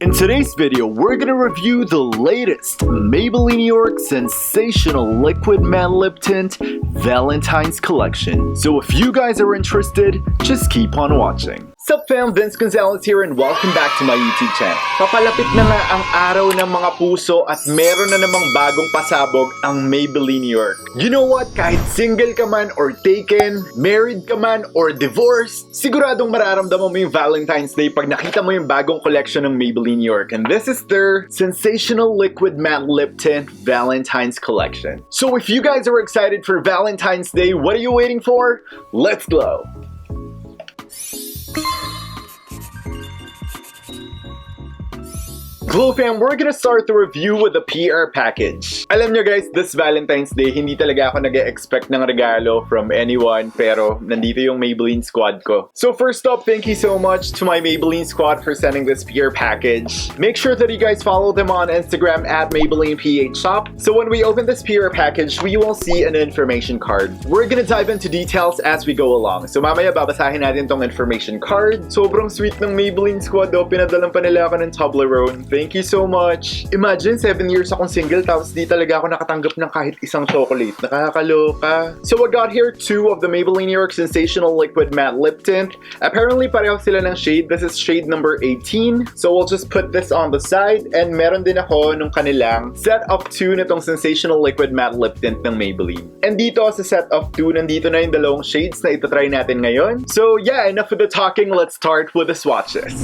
In today's video, we're gonna review the latest Maybelline New York Sensational Liquid Matte Lip Tint Valentine's collection. So if you guys are interested, just keep on watching. Sup fam, Vince Gonzales here and welcome back to my YouTube channel. Papalapit na nga ang araw ng mga puso at meron na namang bagong pasabog ang Maybelline New York. You know what? Kahit single ka man or taken, married ka man or divorced, siguradong mararamdaman mo yung Valentine's Day pag nakita mo yung bagong collection ng Maybelline New York. And this is their Sensational Liquid Matte Lip Tint Valentine's collection. So if you guys are excited for Valentine's Day, what are you waiting for? Let's glow! Glow fam, we're gonna start the review with the PR package. Alam nyo guys, this Valentine's Day, hindi talaga ako nag-expect ng regalo from anyone, pero nandito yung Maybelline squad ko. So first up, thank you so much to my Maybelline squad for sending this PR package. Make sure that you guys follow them on Instagram at MaybellinePH Shop. So when we open this PR package, we will see an information card. We're gonna dive into details as we go along. So mamaya babasahin natin tong information card. Sobrang sweet ng Maybelline squad daw, pinadalan pa nila ako ng Toblerone. Thank you so much. Imagine 7 years akong single tapos di talaga ako nakatanggap ng kahit isang chocolate. Nakakaloka. So I got here 2 of the Maybelline New York Sensational Liquid Matte Lip Tint. Apparently pareho sila ng shade. This is shade number 18. So we'll just put this on the side and meron din ako nung kanilang set of 2 nitong Sensational Liquid Matte Lip Tint ng Maybelline. And dito sa set of 2, nandito na yung dalawang shades na itatry natin ngayon. So yeah, enough of the talking. Let's start with the swatches.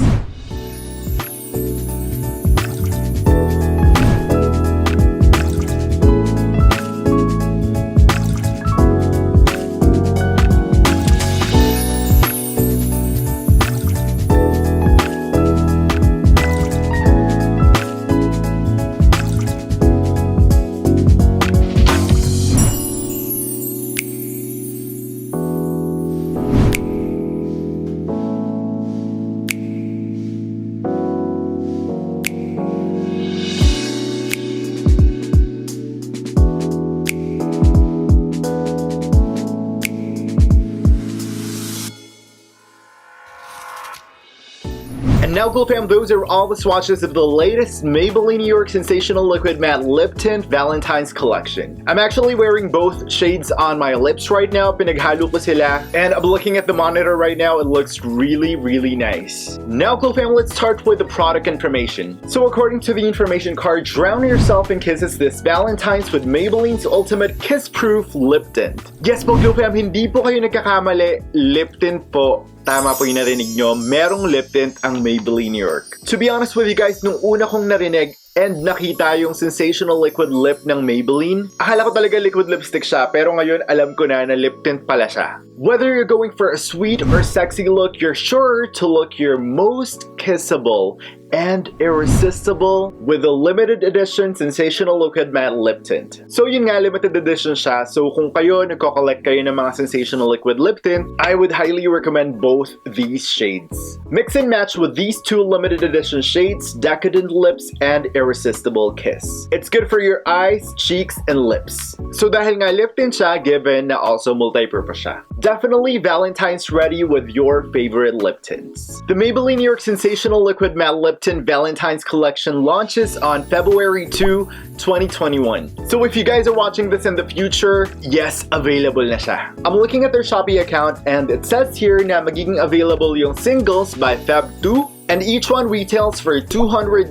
And now, Glow fam, those are all the swatches of the latest Maybelline New York Sensational Liquid Matte Lip Tint Valentine's collection. I'm actually wearing both shades on my lips right now. Pinaghalo ko sila. And I'm looking at the monitor right now. It looks really, really nice. Now, Glow fam, let's start with the product information. So according to the information card, drown yourself in kisses this Valentine's with Maybelline's Ultimate Kiss-Proof Lip Tint. Yes po, Glow fam, hindi po kayo nagkakamali. Lip tint po. Tama po yung narinig nyo, merong lip tint ang Maybelline New York. To be honest with you guys, nung una kong narinig and nakita yung Sensational Liquid Lip ng Maybelline, akala ko talaga liquid lipstick siya, pero ngayon alam ko na lip tint pala siya. Whether you're going for a sweet or sexy look, you're sure to look your most kissable and irresistible with the limited edition Sensational Liquid Matte Lip Tint. So yun nga, limited edition siya. So kung kayo nagko-collect kayo ng mga Sensational Liquid Lip Tint, I would highly recommend both these shades. Mix and match with these 2 limited edition shades, Decadent Lips and Irresistible Kiss. It's good for your eyes, cheeks, and lips. So dahil nga lip tint siya, given na also multi-purpose siya. Definitely Valentine's ready with your favorite lip tints. The Maybelline New York Sensational Liquid Matte Lip Tint Valentine's collection launches on February 2, 2021. So if you guys are watching this in the future, yes, available na siya. I'm looking at their Shopee account and it says here na magiging available yung singles by Feb 2. And each one retails for 219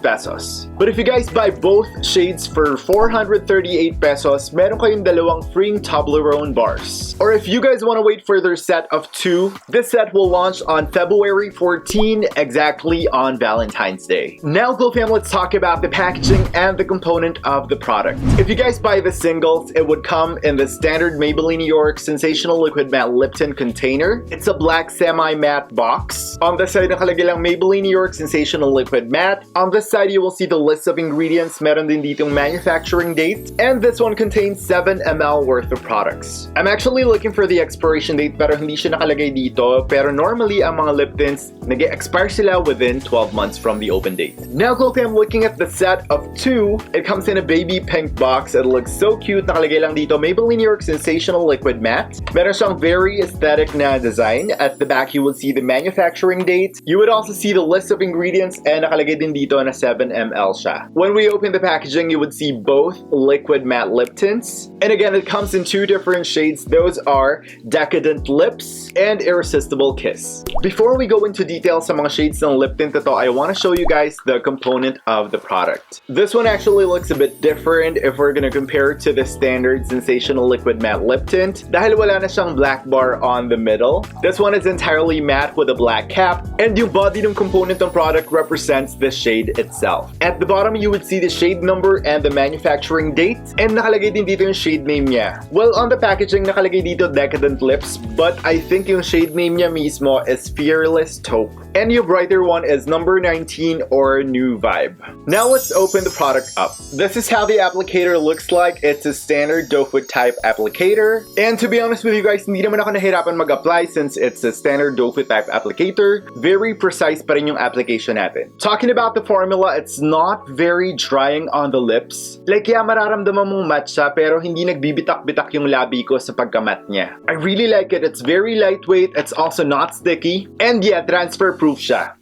pesos. But if you guys buy both shades for 438 pesos, meron kayong dalawang free Toblerone bars. Or if you guys want to wait for their set of 2, this set will launch on February 14, exactly on Valentine's Day. Now, Glow fam, let's talk about the packaging and the component of the product. If you guys buy the singles, it would come in the standard Maybelline New York Sensational Liquid Matte Lip Tint container. It's a black semi-matte box. On the side, nakalagay lang Maybelline New York Sensational Liquid Matte. On this side, you will see the list of ingredients. Meron din ditong manufacturing date. And this one contains 7 ml worth of products. I'm actually looking for the expiration date pero hindi siya nakalagay dito. Pero normally, ang mga lip tints, nag-expire sila within 12 months from the open date. Now, Glow fam, looking at the set of 2, it comes in a baby pink box. It looks so cute. Nakalagay lang dito, Maybelline New York Sensational Liquid Matte. Meron siyang very aesthetic na design. At the back, you will see the manufacturing date. You would also also see the list of ingredients and nakalagay din dito na 7 ml siya. When we open the packaging, you would see both liquid matte lip tints. And again, it comes in 2 different shades. Those are Decadent Lips and Irresistible Kiss. Before we go into details sa mga shades ng lip tint ito, I want to show you guys the component of the product. This one actually looks a bit different if we're gonna compare it to the standard Sensational Liquid Matte Lip Tint. Dahil wala na siyang black bar on the middle, this one is entirely matte with a black cap, and yung body ng component ng product represents the shade itself. At the bottom, you would see the shade number and the manufacturing date, and nakalagay din dito yung shade name niya. Well, on the packaging, nakalagay dito Decadent Lips, but I think yung shade name niya mismo is Fearless Taupe. And your brighter one is number 19 or New Vibe. Now let's open the product up. This is how the applicator looks like. It's a standard doe foot type applicator. And to be honest with you guys, hindi naman ako nahirapan mag-apply since it's a standard doe foot type applicator. Very precise pa rin yung application natin. Talking about the formula, it's not very drying on the lips. Like, yeah, mararamdaman mong matte siya, pero hindi nagbibitak-bitak yung labi ko sa pagka-matte niya. I really like it. It's very lightweight. It's also not sticky. And yeah, transfer-proof siya.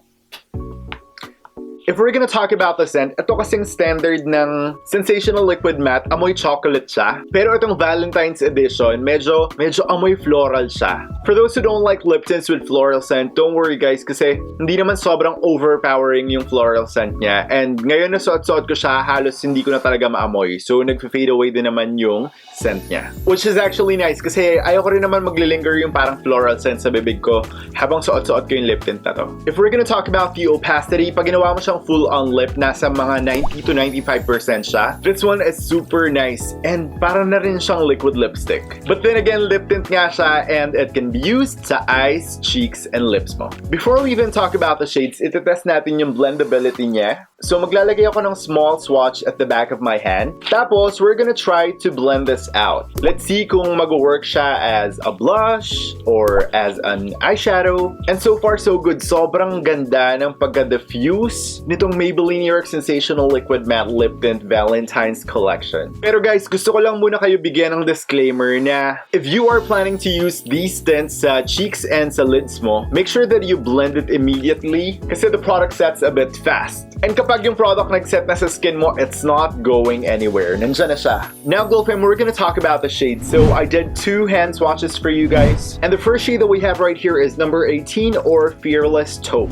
If we're gonna talk about the scent, ito kasing standard ng Sensational Liquid Matte, amoy chocolate siya. Pero itong Valentine's edition, medyo amoy floral siya. For those who don't like lip tints with floral scent, don't worry guys, kasi hindi naman sobrang overpowering yung floral scent niya. And ngayon na suot-suot ko siya, halos hindi ko na talaga maamoy. So nag-fade away din naman yung scent niya. Which is actually nice, kasi ayoko rin naman maglilinger yung parang floral scent sa bibig ko habang suot-suot ko yung lip tint na to. If we're gonna talk about the opacity, pag ginawa mo siyang full on lip, nasa mga 90 to 95% siya. This one is super nice and parang na rin siyang liquid lipstick. But then again, lip tint nga siya and it can be used sa eyes, cheeks, and lips mo. Before we even talk about the shades, itetest natin yung blendability niya. So maglalagay ako ng small swatch at the back of my hand. Tapos, we're gonna try to blend this out. Let's see kung mag-work siya as a blush or as an eyeshadow. And so far, so good. Sobrang ganda ng pagka-diffuse nitong Maybelline New York Sensational Liquid Matte Lip Tint Valentine's Collection. Pero guys, gusto ko lang muna kayo bigyan ng disclaimer na if you are planning to use these tints sa cheeks and sa lids mo, make sure that you blend it immediately kasi the product sets a bit fast. And kapag yung product nag-set na sa skin mo, it's not going anywhere. Nandyan na siya. Now, Glow Fam, we're gonna talk about the shades. So, I did 2 hand swatches for you guys. And the first shade that we have right here is number 18 or Fearless Taupe.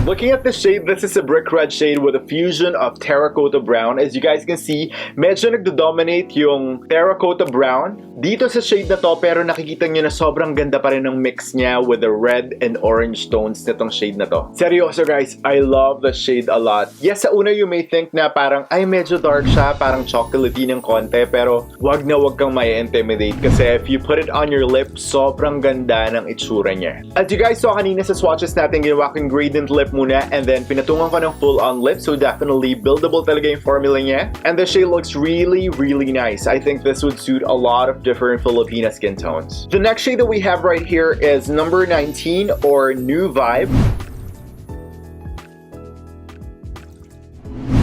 Looking at the shade, this is a brick red shade with a fusion of terracotta brown. As you guys can see, medyo nagdo-dominate yung terracotta brown dito sa shade na to, pero nakikita nyo na sobrang ganda pa rin ng mix niya with the red and orange tones nitong shade na to. Seryoso guys, I love the shade a lot. Yes, sa una you may think na parang, ay medyo dark siya, parang chocolatey ng konti, pero wag na wag kang mai-intimidate kasi if you put it on your lips, sobrang ganda ng itsura niya. As you guys saw kanina sa swatches natin, ginawa ko yung gradient lip muna and then pinatungan ko ng full on lip, so definitely buildable talaga yung formula niya. And the shade looks really, really nice. I think this would suit a lot of different Filipina skin tones. The next shade that we have right here is number 19 or New Vibe.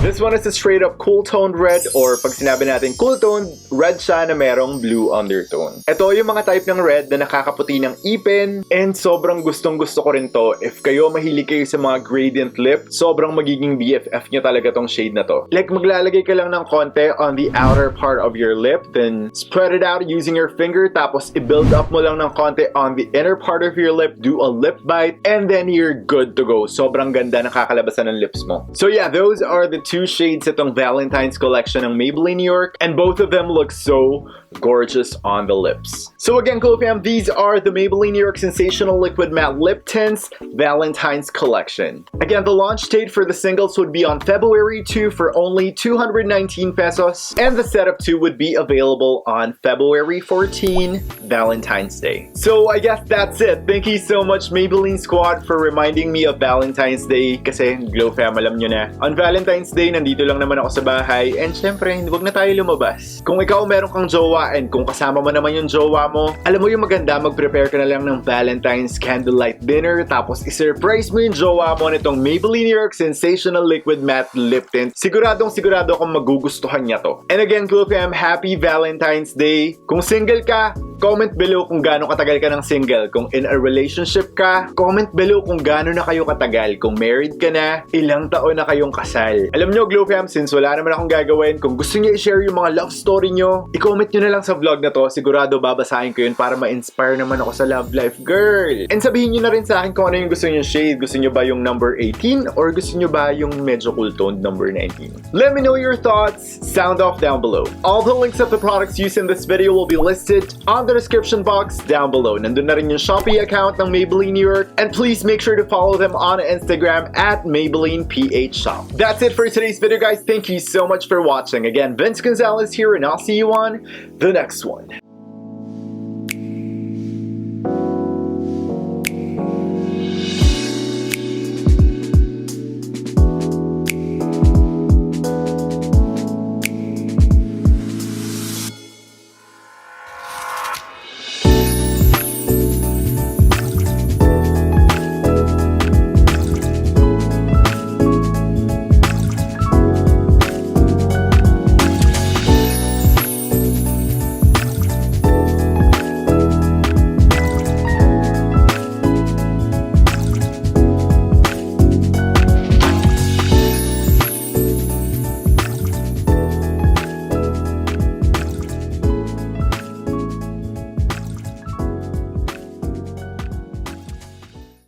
This one is a straight up cool toned red, or pag sinabi natin cool toned, red siya na merong blue undertone. Ito yung mga type ng red na nakakaputi ng ipin, and sobrang gustong gusto ko rin to. If kayo mahilig kayo sa mga gradient lip, sobrang magiging BFF nyo talaga tong shade na to. Like maglalagay ka lang ng konti on the outer part of your lip, then spread it out using your finger, tapos i-build up mo lang ng konti on the inner part of your lip, do a lip bite, and then you're good to go. Sobrang ganda nakakalabasan ng lips mo. So yeah, those are the 2 shades itong Valentine's collection ng Maybelline New York, and both of them look so gorgeous on the lips. So again, Cool Fam, these are the Maybelline New York Sensational Liquid Matte Lip Tints Valentine's collection. Again, the launch date for the singles would be on February 2 for only 219 pesos, and the setup 2 would be available on February 14, Valentine's Day. So I guess that's it. Thank you so much, Maybelline Squad, for reminding me of Valentine's Day, kasi Glow Fam, alam nyo na, on Valentine's Day, nandito lang naman ako sa bahay, and syempre, huwag na tayo lumabas. Kung ikaw meron kang jowa, and kung kasama mo naman yung jowa mo, alam mo yung maganda, mag-prepare ka na lang ng Valentine's candlelight dinner, tapos i-surprise mo yung jowa mo nitong Maybelline New York Sensational Liquid Matte Lip Tint. Siguradong sigurado akong magugustuhan niya to. And again, Cool Fam, happy Valentine's Day! Kung single ka, Comment below kung gaano katagal ka ng single. Kung in a relationship ka, comment below kung gaano na kayo katagal. Kung married ka na, ilang taon na kayong kasal. Alam nyo, Glow Fam, since wala naman akong gagawin, kung gusto nyo i-share yung mga love story nyo, i-comment nyo na lang sa vlog na to. Sigurado babasahin ko yun para ma-inspire naman ako sa love life, girl. And sabihin nyo na rin sa akin kung ano yung gusto nyo shade. Gusto nyo ba yung number 18 or gusto nyo ba yung medyo cool toned number 19? Let me know your thoughts. Sound off down below. All the links of the products used in this video will be listed on the description box down below. Nandun na rin yung Shopee account ng Maybelline New York, and please make sure to follow them on Instagram at Maybelline PH Shop. That's it for today's video, guys. Thank you so much for watching. Again, Vince Gonzales here, and I'll see you on the next one.